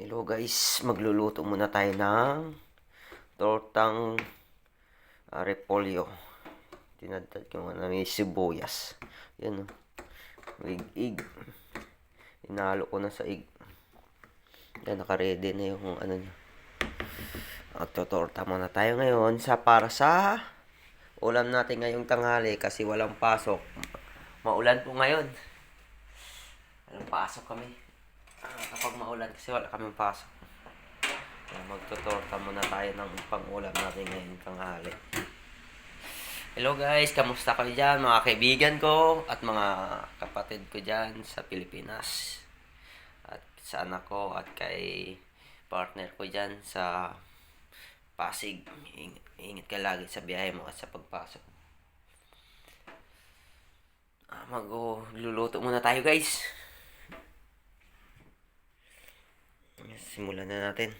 Hello guys, magluluto muna tayo ng tortang repolyo. Tinadtad ko na may sibuyas. Yan o. Ig. Inalo ko na sa ig. Yan, naka-ready na yung ano niya. Magtotorta muna tayo ngayon para sa ulam natin ngayong tanghali kasi walang pasok. Maulan po ngayon. Walang pasok kami. Kapag maulan kasi wala kaming pasok. Magtotorta muna tayo ng pang-ulam natin ngayong tanghali. Hello guys, kamusta kayo dyan mga kaibigan ko at mga kapatid ko dyan sa Pilipinas. At sa anak ko at kay partner ko dyan sa Pasig. Ingat ka lagi sa biyahe mo at sa pagpasok. Magluluto muna tayo guys. Simulan na natin.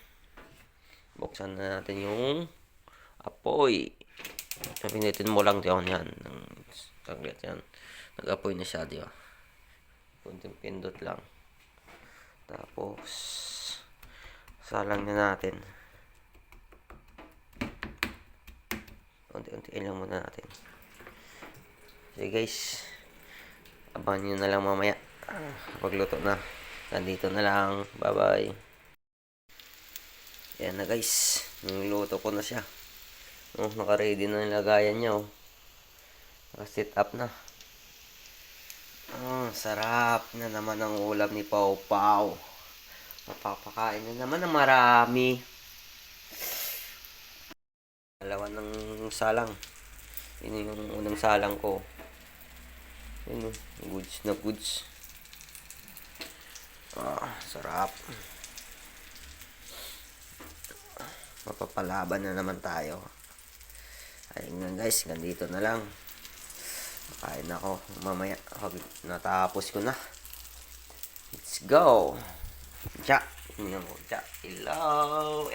Buksan na natin yung apoy. Pinitin mo lang diyan yan. Taglit yan. Nag-apoy na siya diyan. Kunting pindot lang. Tapos salang na natin. Unti-untiin lang muna natin. Sige guys. Abangan nyo na lang mamaya. Pagluto na. Nandito na lang. Bye bye. Yan na guys. Niluto ko na siya. Naka-ready na yung lagayan niya. Naka-set up na. Sarap na naman ang ulam ni Pau Pau. Mapapakain na naman ng marami. Dalawa ng salang. Yun yung unang salang ko. Yun, goods na goods. Sarap. Mapapalaban na naman tayo. Ayun guys, ganito na lang. Kain ako mamaya pag natapos ko na. Let's go. Tsa. Tsa. Hello.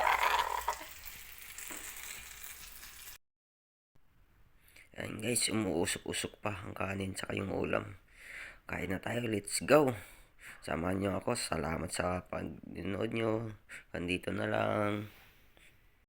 Ayun guys, umuusok-usok pa ang kanin saka yung ulam. Kain na tayo. Let's go. Samahan nyo ako. Salamat sa pag-nood nyo. Andito na lang.